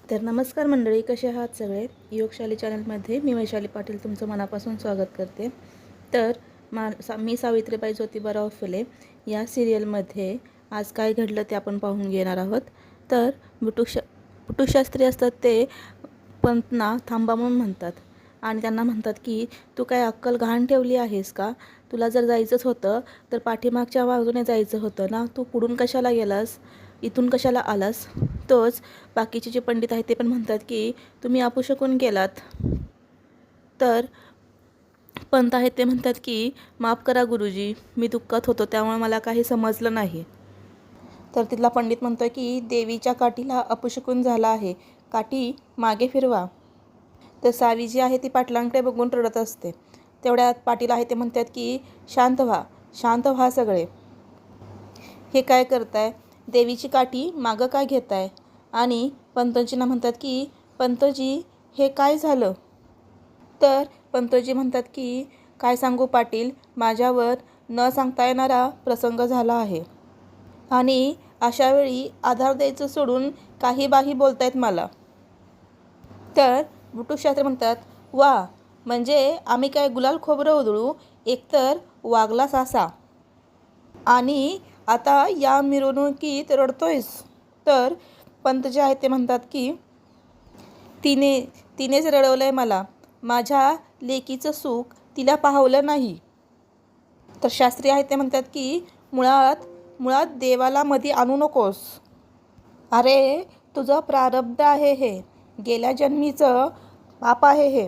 तर नमस्कार मंडळी, कसे आहात सगळे. योगशाली चॅनलमध्ये मी वैशाली पाटील तुमचं मनापासून स्वागत करते. तर मी सावित्रीबाई ज्योतिबाराव फुले या सिरियलमध्ये आज काय घडलं ते आपण पाहून घेणार आहोत. तर बुटुशास्त्री असतात ते पंतना थांबा म्हणून म्हणतात आणि त्यांना म्हणतात की तू काय अक्कल घाण ठेवली आहेस का? तुला जर जायचंच होतं तर पाठीमागच्या बाजूने जायचं होतं ना, तू पुढून कशाला गेलास, इथून कशाला आलास. तोच बाकीचे जे पंडित आहेत ते पण म्हणतात की तुम्ही अपशकुन गेलात. तर पंत आहेत ते म्हणतात की माफ करा गुरुजी, मी दुःखात होतो त्यामुळे मला काही समजलं नाही. तर तिथला पंडित म्हणतो की देवीच्या काठीला अपशकुन झाला आहे, काठी मागे फिरवा. तर सावी जी आहे ती पाटलांकडे बघून रडत असते. तेवढ्यात पाटील आहे ते म्हणतात की शांत व्हा, शांत व्हा सगळे. हे काय करताय, देवीची काठी मागं काय घेताय. आणि पंतजींना म्हणतात की पंतजी हे काय झालं. तर पंतजी म्हणतात की काय सांगू पाटील, माझ्यावर न सांगता येणारा प्रसंग झाला आहे आणि अशावेळी आधार द्यायचं सोडून काही बाही बोलतायत मला. तर बुटुशास्त्री म्हणतात वा, म्हणजे आम्ही काय गुलाल खोबरं उधळू, एकतर वागला सासा आणि आता या मिरवणुकीत रडतोयस. तर पंत जे आहेत ते म्हणतात की तिनेच रडवलं आहे मला, माझ्या लेकीचं सुख तिला पाहवलं नाही. तर शास्त्री आहेत ते म्हणतात की मुळात देवाला मध्ये आणू नकोस. अरे तुझं प्रारब्ध आहे हे, गेल्या जन्मीचं पाप आहे हे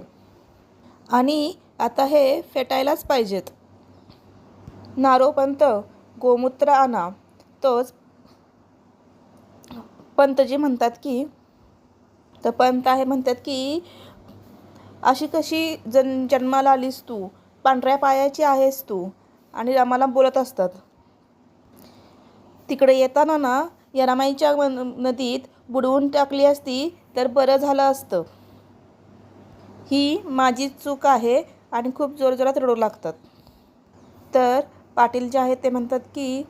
आणि आता हे फेटायलाच पाहिजेत. नारोपंत गोमूत्र आणा. तोच पंतजी म्हणतात की तर पंत आहे म्हणतात की अशी कशी जन्माला आलीस तू, पांढऱ्या पायाची आहेस तू. आणि रमाला बोलत असतात तिकडे येताना ना या रमाईच्या नदीत बुडवून टाकली असती तर बरं झालं असतं. ही माझीच चूक आहे आणि खूप जोरजोरात रडू लागतात. तर पाटील जे आहेत ते म्हणतात की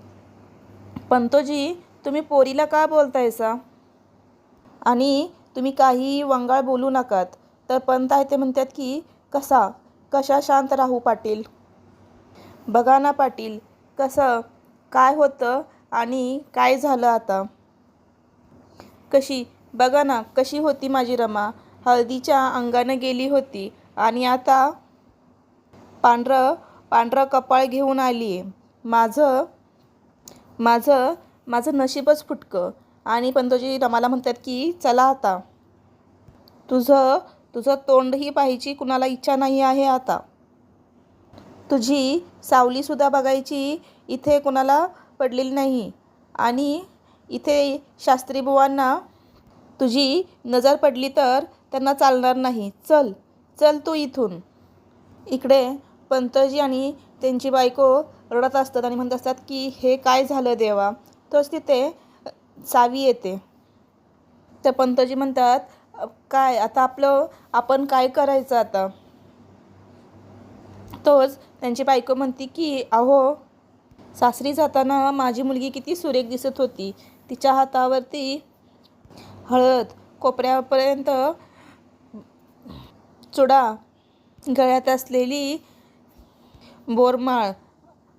पंतोजी तुम्ही पोरीला का बोलतायसा आणि तुम्ही काही वंगाळ बोलू नकात. तर पंत आहे ते म्हणतात की कशा शांत राहू पाटील. बघा ना पाटील, कसं काय होतं आणि काय झालं आता. बघा ना कशी होती माझी रमा, हळदीच्या अंगानं गेली होती आणि आता पांढरं कपाळ घेऊन आली आहे. माझं नशीबच फुटकं. आणि पंतोजी रमाला म्हणतात की चला आता, तुझं तोंडही पाहायची कुणाला इच्छा नाही आहे आता. तुझी सावलीसुद्धा बघायची इथे कुणाला पडलेली नाही आणि इथे शास्त्री बुवांना तुझी नजर पडली तर त्यांना चालणार नाही. चल तू इथून. इकडे पंतजी आणि त्यांची बायको रडत असतात आणि म्हणत असतात की हे काय झालं देवा. तोच तिथे सावी येते. तर पंतजी म्हणतात काय आता आपण काय करायचं आता. तोच त्यांची बायको म्हणते की अहो, सासरी जाताना माझी मुलगी किती सुरेख दिसत होती. तिच्या हातावरती हळद, कोपऱ्यापर्यंत चुडा, गळ्यात असलेली बोरमाळ,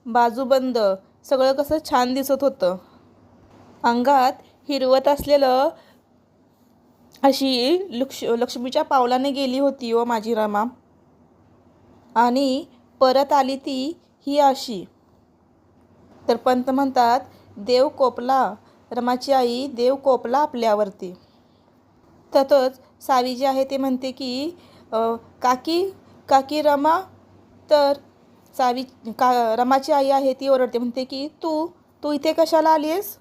बाजूबंद, सगळं कसं छान दिसत होतं. अंगात हिरवत असलेलं अशी लक्ष्मीच्या पावलाने गेली होती व माझी रमा आणि परत आली ती ही अशी. तर पंत म्हणतात देव कोपला, रमाची आई देव कोपला आपल्यावरती. तसंच सावी जी आहे ते म्हणते की काकी रमा. तर रमाची आई आहे ती ओरडते, म्हणते की तू इथे कशाला आली आहेस.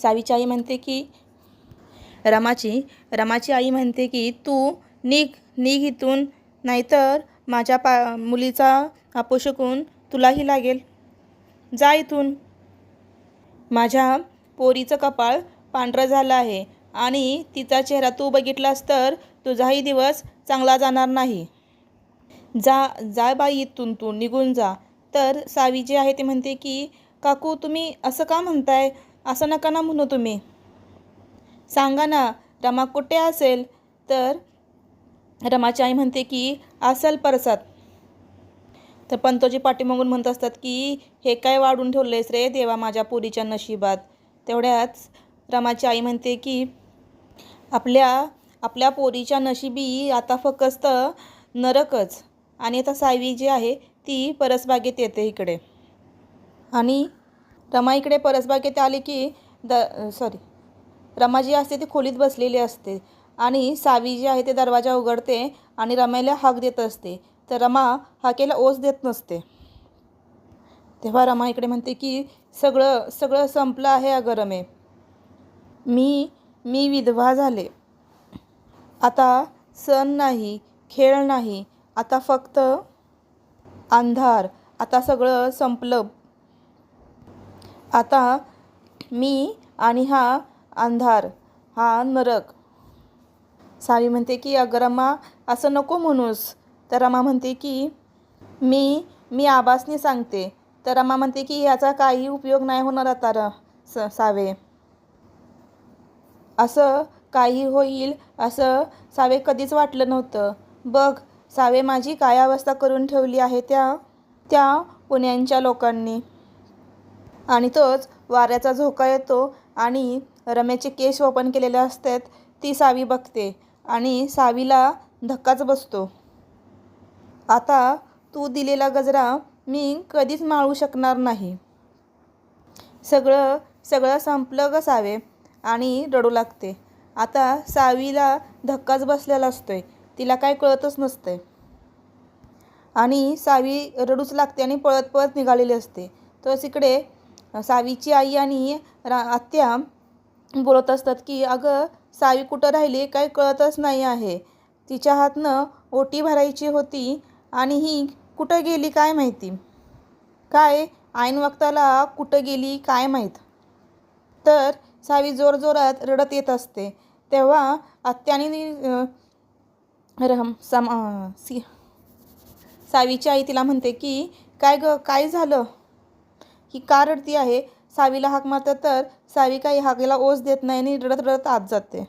सावीची आई म्हणते की रमाची आई म्हणते की तू निघ इथून, नाहीतर माझ्या मुलीचा अपशकुन तुलाही लागेल. जा इथून. माझ्या पोरीचं कपाळ पांढरं झालं आहे आणि तिचा चेहरा तू बघितलास तर तुझाही दिवस चांगला जाणार नाही. जा बाई इथून, तू निघून जा. तर सावी जी आहे ते म्हणते की काकू तुम्ही असं का म्हणताय, असं नका ना म्हणू तुम्ही. सांगा ना रमा कुठे असेल? तर रमाची आई म्हणते की असेल परसात. तर पंतोजी पाठीमागून म्हणत असतात की हे काय वाढून ठेवलंयस रे देवा माझ्या पोरीच्या नशिबात. तेवढ्याच रमाची आई म्हणते की आपल्या पोरीच्या नशिबी आता फक्त नरकच. आणि आता सायवी जी आहे ती परसबागेत येते इकडे. आणि रमा इकडे परसबागेत आली की रमा जी असते ती खोलीत बसलेली असते आणि सावी जी आहे ते दरवाजा उघडते आणि रमाला हाक देत असते. तर रमा हाकेला ओस देत नसते. तेव्हा रमा इकडे म्हणते की सगळं सगळं संपलं आहे अगं रमे. मी विधवा झाले. आता सण नाही, खेळ नाही, आता फक्त अंधार. आता सगळं संपलं. आता मी आणि हा अंधार, हा नरक. सावी म्हणते की अगं रमा असं नको म्हणूस. तर रमा म्हणते की मी आबासने सांगते. तर रमा म्हणते की याचा काही उपयोग नाही होणार आता सावे. असं काही होईल असं सावे कधीच वाटलं नव्हतं. बघ सावे माझी काय अवस्था करून ठेवली आहे त्या पुण्यांच्या लोकांनी. आणि तोच वाऱ्याचा झोका येतो आणि रमेचे केस ओपन केलेले असतात. ती सावी बघते आणि सावीला धक्काच बसतो. आता तू दिलेला गजरा मी कधीच माळू शकणार नाही. सगळं संपलं ग सावे. आणि रडू लागते. आता सावीला धक्काच बसलेला असतोय. तिला काय कळतच नसतंय. आणि सावी रडूच लागते आणि पळत पळत निघालेली असते. तोच इकडे सावीची आई आणि आत्या बोलत असतात की अगं सावी कुठं राहिली काय कळतच नाही आहे. तिच्या हातनं ओटी भरायची होती आणि ही कुठं गेली काय माहिती. काय ऐन वक्ताला कुठं गेली काय माहीत. तर सावी जोरजोरात रडत येत असते. तेव्हा आत्याने सावीची आई तिला म्हणते की काय ग काय झालं, ही का रडती आहे. सावीला हाक मारतात तर सावी काही हाकेला ओस देत नाही आणि रडत रडत आत जाते.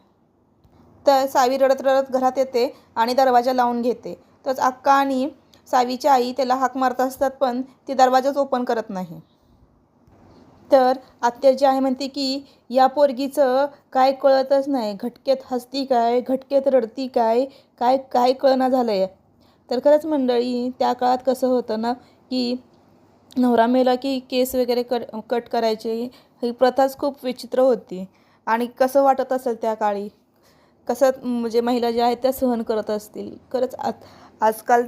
तर सावी रडत रडत घरात येते आणि दरवाजा लावून घेते. तोच अक्का आणि सावीची आई त्याला हाक मारत असतात पण ती दरवाजाच ओपन करत नाही. तर आत्या जी आहे म्हणते की या पोरगीचं काय कळतच नाही. घटकेत हसती काय घटकेत रडती काय काय काय कळना झालं आहे. तर खरंच मंडळी त्या काळात कसं होतं ना की नवरा मेला की केस वगैरे कट करायचे. ही प्रथाच खूप विचित्र होती. आणि कसं वाटत असेल त्या काळी, कसं म्हणजे महिला ज्या आहेत त्या सहन करत असतील. खरंच आजकाल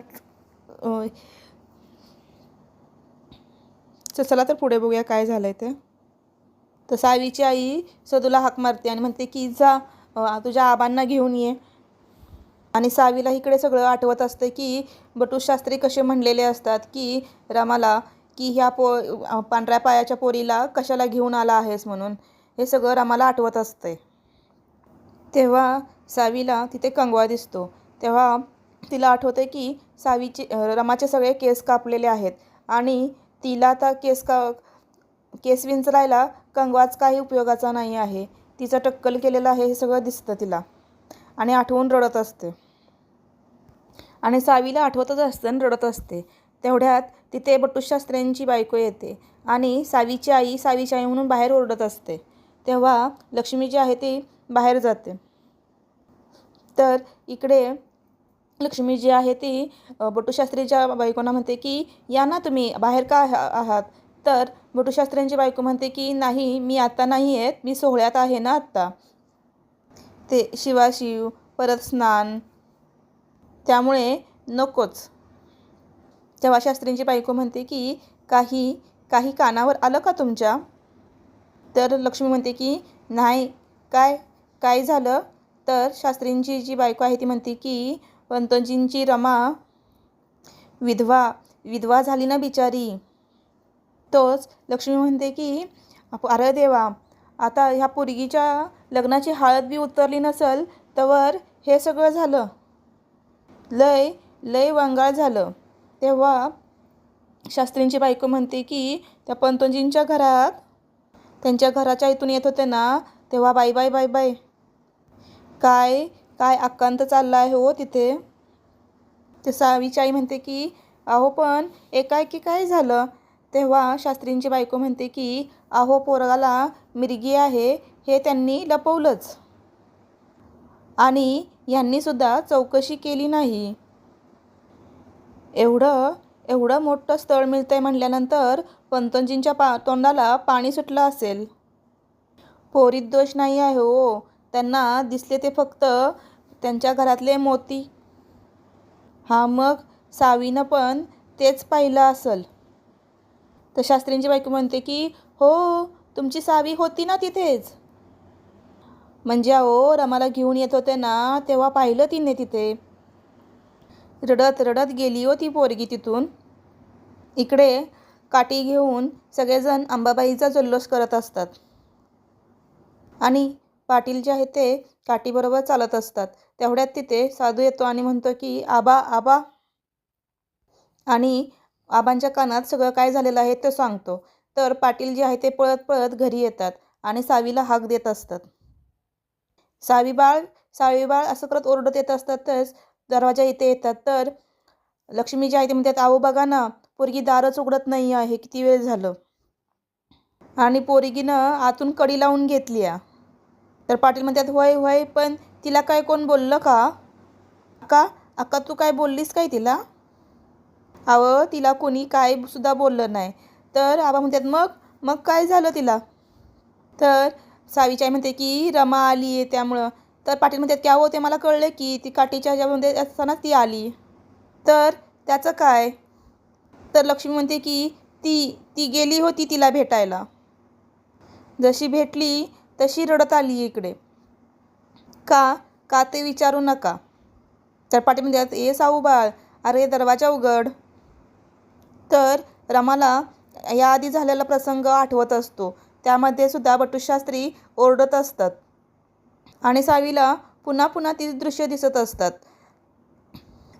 चला तर पुढे बघूया काय झालं आहे ते. तर सावीची आई सदूला हाक मारते आणि म्हणते की जा तुझ्या आबांना घेऊन ये. आणि सावीला इकडे सगळं आठवत असतं की बटूशास्त्री कसे म्हणलेले असतात की रमाला की ह्या पांढऱ्या पायाच्या पोरीला कशाला घेऊन आला आहेस म्हणून. हे सगळं रमाला आठवत असतंय. तेव्हा सावीला तिथे कंगवा दिसतो. तेव्हा तिला आठवते की रमाचे सगळे केस कापलेले आहेत आणि तिला आता केस विंचरायला कंगवाच काही उपयोगाचा नाही आहे. तिचं टक्कल केलेलं आहे हे सगळं दिसतं तिला आणि आठवून रडत असते. आणि सावीला आठवतच असतं आणि रडत असते. तेवढ्यात तिथे बटूशास्त्र्यांची बायको येते आणि सावीची आई म्हणून बाहेर ओरडत असते. तेव्हा लक्ष्मी जी आहे ती बाहेर जाते. तर इकडे लक्ष्मी जी आहे ती बटूशास्त्रीच्या बायकोंना म्हणते की या ना तुम्ही बाहेर का आहात. तर बटूशास्त्र्यांची बायको म्हणते की नाही मी आता नाही आहेत, मी सोहळ्यात आहे ना आत्ता. ते शिवाशिव परत स्नान त्यामुळे नकोच. तेव्हा शास्त्रींची बायको म्हणते की काही कानावर आलं का तुमच्या. तर लक्ष्मी म्हणते की नाही काय झालं. तर शास्त्रींची जी बायको आहे ती म्हणते की पंतोजींची रमा विधवा झाली ना बिचारी. तोच लक्ष्मी म्हणते की अरे देवा आता ह्या पोरगीच्या लग्नाची हळद बी उतरली नसल तवर हे सगळं झालं. लय वंगाळ झालं. तेव्हा शास्त्रींची बायको म्हणते की त्या पंतोजींच्या त्यांच्या घराच्या इथून येत होते ना तेव्हा बाई काय काय आकांत चालला आहे हो तिथे. ते सावीची आई म्हणते की अहो पण एकाएकी काय झालं. तेव्हा शास्त्रींची बायको म्हणते की अहो पोरगाला मिरगी आहे हे त्यांनी लपवलंच आणि यांनीसुद्धा चौकशी केली नाही. एवढं एवढं मोठं स्थळ मिळतंय म्हटल्यानंतर पंतोजींच्या तोंडाला पाणी सुटलं असेल. पोरीत दोष नाही आहे हो, त्यांना दिसले ते फक्त त्यांच्या घरातले मोती. हा मग सावीनं पण तेच पाहिलं असेल. तर शास्त्रींची बायको म्हणते की हो तुमची सावी होती ना तिथेच. म्हणजे अहो रमाला घेऊन येत होते ना तेव्हा पाहिलं तिने तिथे. रडत रडत गेली हो ती पोरगी तिथून. इकडे काठी घेऊन सगळेजण अंबाबाईचा जल्लोष करत असतात आणि पाटील जे आहेत ते काठीबरोबर चालत असतात. तेवढ्यात तिथे साधू येतो आणि म्हणतो की आबा आबा, आणि आबांच्या कानात सगळं काय झालेलं आहे ते सांगतो. तर पाटील जे आहे ते पळत पळत घरी येतात आणि सावीला हाक देत असतात. सावी बाळ असं करत ओरडत येत असतातच दरवाजा इथे येतात. तर लक्ष्मी जी आहे ते म्हणतात आहो बघा ना पोरगी दारच उघडत नाही आहे, किती वेळ झालं, आणि पोरगीनं आतून कडी लावून घेतली आहे. तर पाटील म्हणतात होय होय पण तिला काय कोण बोललं का. अक्का अक्का तू काय बोललीस काय तिला. अहो तिला कोणी काय सुद्धा बोललं नाही. तर आबा म्हणतात मग मग काय झालं तिला. तर सावीची आई म्हणते की रमा आली आहे त्यामुळं. तर पाटील म्हणतात की अहो ते मला कळलं की ती काठीच्या ह्याच्यामध्ये असताना ती आली. तर त्याचं काय. तर लक्ष्मी म्हणते की ती ती गेली होती तिला भेटायला. जशी भेटली तशी रडत आली इकडे. का का ते विचारू नका. तर पाटील म्हणतात ए साऊ बाळ अरे दरवाजा उघड. तर रमाला याआधी झालेला प्रसंग आठवत असतो. त्यामध्ये सुद्धा बटूशास्त्री ओरडत असतात आणि सावीला पुन्हा पुन्हा ती दृश्य दिसत असतात.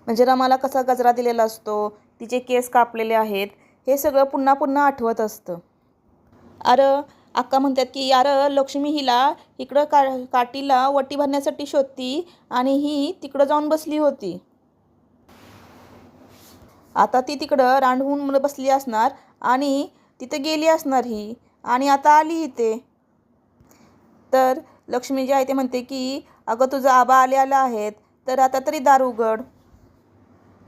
म्हणजे रमाला कसा गजरा दिलेला असतो, तिचे केस कापलेले आहेत, हे सगळं पुन्हा पुन्हा आठवत असतं. अरे अक्का म्हणतात की अरे लक्ष्मी हिला इकडं काठीला वटी भरण्यासाठी शोधती आणि ही तिकडं जाऊन बसली होती. आता ती तिकडं रांडवून बसली असणार आणि तिथे गेली असणार ही आणि आता आली इथे. तर लक्ष्मी जी आहे ते म्हणते की अगं तुझं आबा आले आहेत तर आता तरी दार उघड.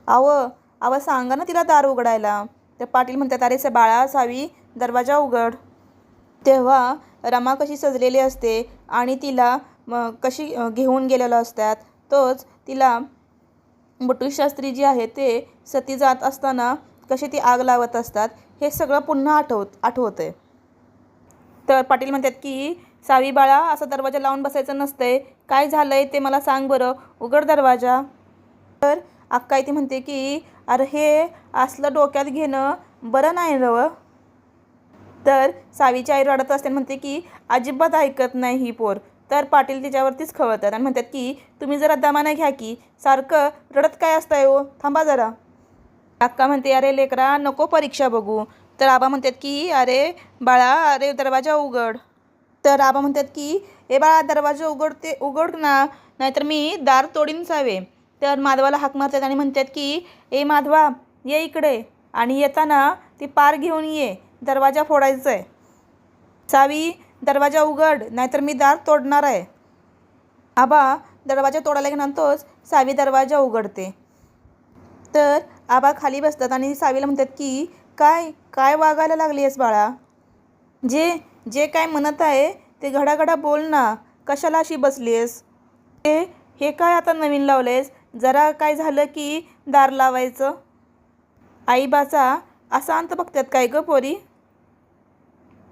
अव सांगा ना तिला दार उघडायला. तर पाटील म्हणतात अरे बाळा सावी दरवाजा उघड. तेव्हा रमा कशी सजलेली असते आणि तिला कशी घेऊन गेलेलं असतात, तोच तिला बटूशास्त्री जी आहे ते सती जात असताना कशी ती आग लावत असतात हे सगळं पुन्हा आठवतंय. तर पाटील म्हणतात की सावी बाळा असं दरवाजा लावून बसायचं नसतंय, काय झालंय ते मला सांग बरं, उघड दरवाजा. तर अक्का इथे म्हणते की अरे हे असलं डोक्यात घेणं बरं नाही रवं. तर सावीची आई रडत असते म्हणते की अजिबात ऐकत नाही ही पोर. तर पाटील तिच्यावरतीच खवळतात आणि म्हणतात की तुम्ही जरा दमाने घ्या की, सारखं रडत काय असताय हो, थांबा जरा. अक्का म्हणते अरे लेकरा नको परीक्षा बघू. तर आबा म्हणतात की अरे बाळा अरे दरवाजा उघड. तर आबा म्हणतात की ए बाळा दरवाजा उघड ना, नाहीतर मी दार तोडीन सावे. तर माधवाला हाक मारतात आणि म्हणतात की ए माधवा ये इकडे, आणि येताना ती पार घेऊन ये, दरवाजा फोडायचा आहे. सावी दरवाजा उघड नाहीतर मी दार तोडणार आहे. आबा दरवाजा तोडायला गेल्यानंतरच सावी दरवाजा उघडते. तर आबा खाली बसतात आणि सावीला म्हणतात की काय काय वागायला लागली आहेस बाळा, जे जे काय म्हणत आहे ते घडाघडा बोल ना, कशाला अशी बसली आहेस. हे काय आता नवीन लावलेस, जरा काय झालं की दार लावायचं. आईबाचा असा अंत बघतात काय ग पोरी.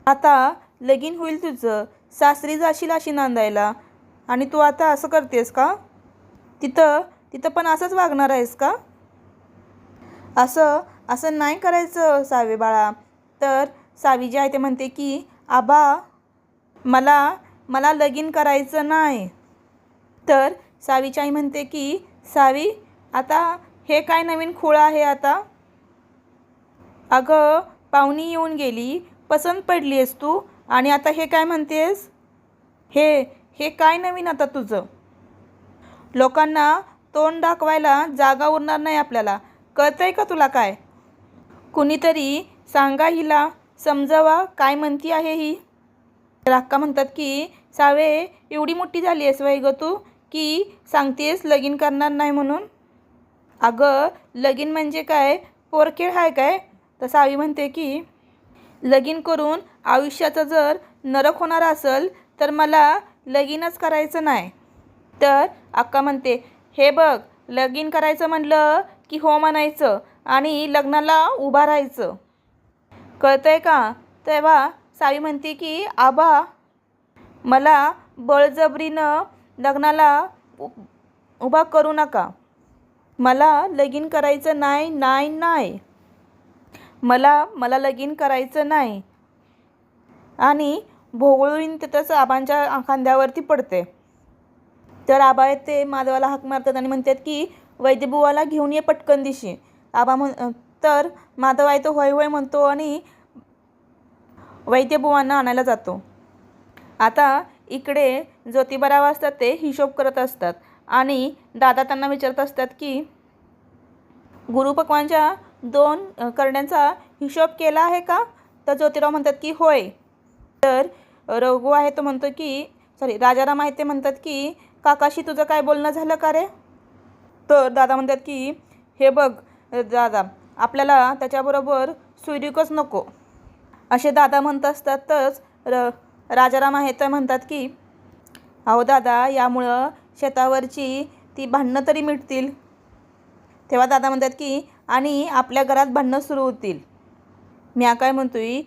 आता लगीन होईल तुझं, सासरी जाशील अशी नांदायला, आणि तू आता असं करतेस का. तिथं पण असंच वागणार आहेस का. असं नाही करायचं सावे बाळा. तर सावी जी आहे ते म्हणते की आबा मला लगीन करायचं नाही. तर सावीची आई म्हणते की सावी आता हे काय नवीन खूळ आहे आता. अगं पाहुणी येऊन गेली, पसंत पडली आहेस तू, आणि आता हे काय म्हणतेस. हे काय नवीन आता तुझं. लोकांना तोंड दाखवायला जागा उरणार नाही आपल्याला. कळतंय का तुला काय? कुणीतरी सांगा हिला, समजावा काय म्हणती आहे ही. तर अक्का म्हणतात की सावे एवढी मोठी झाली आहेस वय ग तू की सांगतेस लगीन करणार नाही म्हणून. अगं लगीन म्हणजे काय पोरखेळ आहे काय? तर सावी म्हणते की लगीन करून आयुष्याचा जर नरक होणार असेल तर मला लगीनच करायचं नाही. तर अक्का म्हणते हे बघ, लगीन करायचं म्हणलं की हो म्हणायचं आणि लग्नाला उभा राहायचं. कळतंय का? तेव्हा सावी म्हणते की आबा मला बळजबरीनं लग्नाला उभा करू नका. मला लगीन करायचं नाही नाही नाही. मला लगीन करायचं नाही. आणि भोवळून तिथंच आबांच्या खांद्यावरती पडते. तर आबा ते माधवाला हाक मारतात आणि म्हणतात की वैद्यबुवाला घेऊन ये पटकन दिशी. तर माधव आहे तो होय होय म्हणतो आणि वैद्यबुवांना आणायला जातो. आता इकडे ज्योतिबाराव असतात ते हिशोब करत असतात आणि दादा त्यांना विचारत असतात की गुरुपक्वांच्या 2 करण्यांचा हिशोब केला आहे का? तर ज्योतिराव म्हणतात की होय. तर रघु आहे तो म्हणतो की राजाराम आहे ते म्हणतात की काकाशी तुझं काय बोलणं झालं का रे? तर दादा म्हणतात की हे बघ दादा, आपल्याला त्याच्याबरोबर सुरिकच नको असे दादा म्हणत असतातच. राजाराम आहे तर म्हणतात की अहो दादा, यामुळं शेतावरची ती भांडणं तरी मिटतील. तेव्हा दादा म्हणतात की आणि आपल्या घरात भांडणं सुरू होतील. मी काय म्हणतोय,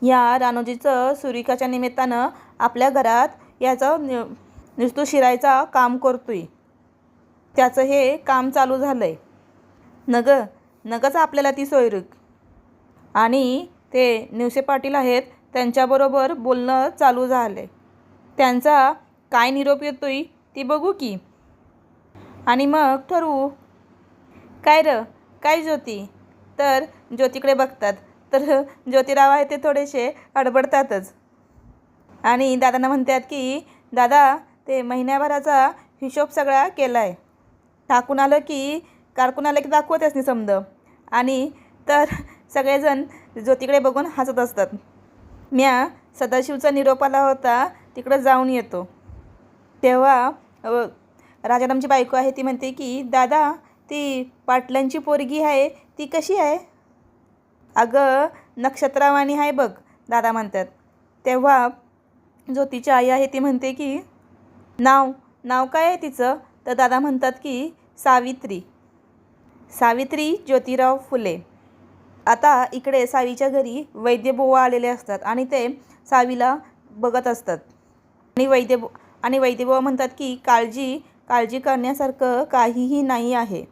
ह्या रानोजीचं सुरिकाच्या निमित्तानं आपल्या घरात याचं नुसतं शिरायचा काम करतोय. त्याचं हे काम चालू झालं आहे. नगच आपल्याला ती सोयरीक. आणि ते निवसे पाटील आहेत त्यांच्याबरोबर बोलणं चालू झालं आहे. त्यांचा काय निरोप येतोय ती बघू की, आणि मग ठरवू. काय ज्योती? तर ज्योतीकडे बघतात तर ज्योतिराव आहे ते थोडेसे अडबडतातच आणि दादांना म्हणतात की दादा, ते महिन्याभराचा हिशोब सगळा केला आहे. कारकून आलं की दाखवतेच नाही समज. आणि तर सगळेजण ज्योतीकडे बघून हसत असतात. म्या सदाशिवचा निरोप आला होता, तिकडं जाऊन येतो. तेव्हा राजारामची बायको आहे ती म्हणते की दादा, ती पाटलांची पोरगी आहे ती कशी आहे? अगं नक्षत्रावाणी आहे बघ, दादा म्हणतात. तेव्हा ज्योतीची आई आहे ती म्हणते की नाव काय आहे तिचं? तर दादा म्हणतात की सावित्री ज्योतिराव फुले. आता इकडे सावीच्या घरी वैद्यबुवा आलेले असतात आणि ते सावीला बघत असतात. आणि वैद्यबुवा म्हणतात की काळजी करण्यासारखं काहीही नाही आहे.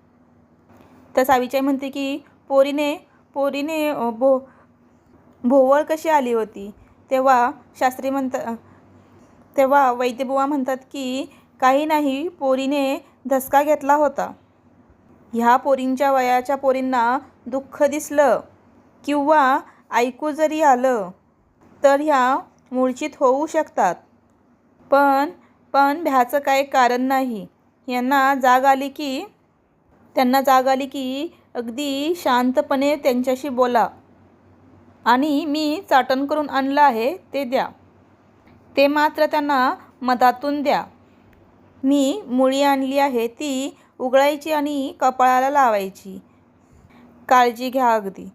तर सावीची आई म्हणते की पोरीने भोवळ कशी आली होती? तेव्हा वैद्यबुवा म्हणतात की काही नाही, पोरीने धसका घेतला होता. ह्या पोरींच्या वयाच्या पोरींना दुःख दिसलं किंवा ऐकू जरी आलं तर ह्या मूर्छित होऊ शकतात. पण भ्याचं काही कारण नाही. त्यांना जाग आली की अगदी शांतपणे त्यांच्याशी बोला. आणि मी चाटण करून आणलं आहे ते द्या. ते मात्र त्यांना मधातून द्या. मी मुळी आणली आहे ती उघडायची आणि कपाळाला लावायची. काळजी घ्या अगदी.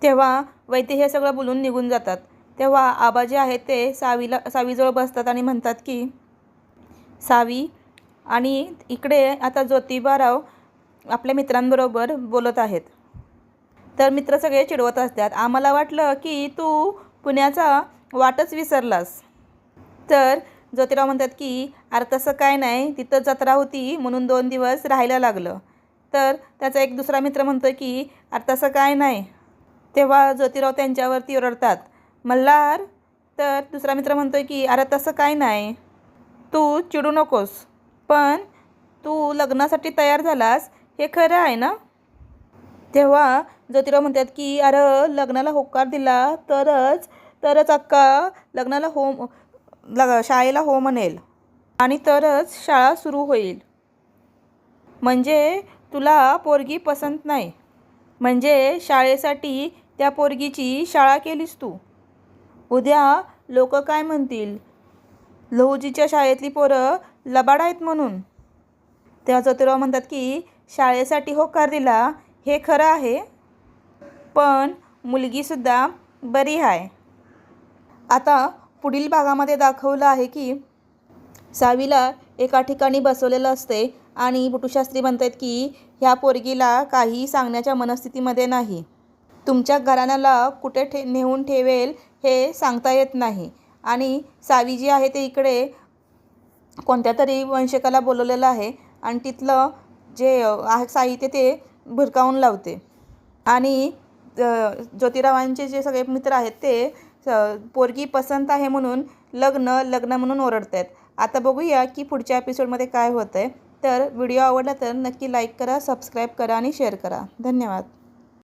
तेव्हा वैद्य हे सगळं बोलून निघून जातात. तेव्हा आबाजी आहेत ते सावीजवळ बसतात आणि म्हणतात की सावी, आणि इकडे आता ज्योतिबाराव आपल्या मित्रांबरोबर बोलत आहेत. तर मित्र सगळे चिडवत असतात, आम्हाला वाटलं की तू पुण्याचा वाटच विसरलास. तर ज्योतिराव म्हणतात की अरे तसं काय नाही, तिथं जत्रा होती म्हणून 2 दिवस राहायला लागलं. तर त्याचा एक दुसरा मित्र म्हणतो की अरे तसं काय नाही. तेव्हा ज्योतिराव त्यांच्यावरती ओरडतात, मल्हार. तर दुसरा मित्र म्हणतो की अरे तसं काय नाही, तू चिडू नकोस, पण तू लग्नासाठी तयार झालास हे खरं आहे ना? तेव्हा ज्योतिराव म्हणतात की अरे लग्नाला होकार दिला तरच अक्का लग्नाला शाळेला हो म्हणेल. आणि तरच शाळा सुरू होईल. म्हणजे तुला पोरगी पसंत नाही, म्हणजे शाळेसाठी त्या पोरगीची शाळा केलीस तू. उद्या लोक काय म्हणतील, लहुजीच्या शाळेतली पोरं लबाड आहेत म्हणून. तेव्हा ज्योतिराव म्हणतात की शाळेसाठी होकार दिला हे खरं आहे, पण मुलगीसुद्धा बरी आहे. आता पुढील भागामध्ये दाखवलं आहे की सावीला एका ठिकाणी बसवलेलं असते आणि बुटूशास्त्री म्हणतात की ह्या पोरगीला काही सांगण्याच्या मनस्थितीमध्ये नाही. तुमच्या घराण्याला कुठे नेऊन ठेवेल हे सांगता येत नाही. आणि सावी जी आहे ते इकडे कोणत्या तरी वंशकाला बोलवलेलं आहे आणि तिथलं जे आहे साहित्य ते भुरकावून लावते. आणि ज्योतिरावांचे जे सगळे मित्र आहेत ते पोरगी पसंत आहे म्हणून लग्न म्हणून ओरडत आहेत. आता बघूया की पुढच्या एपिसोडमध्ये काय होतं आहे. तर व्हिडिओ आवडला तर नक्की लाईक करा, सबस्क्राईब करा आणि शेअर करा. धन्यवाद.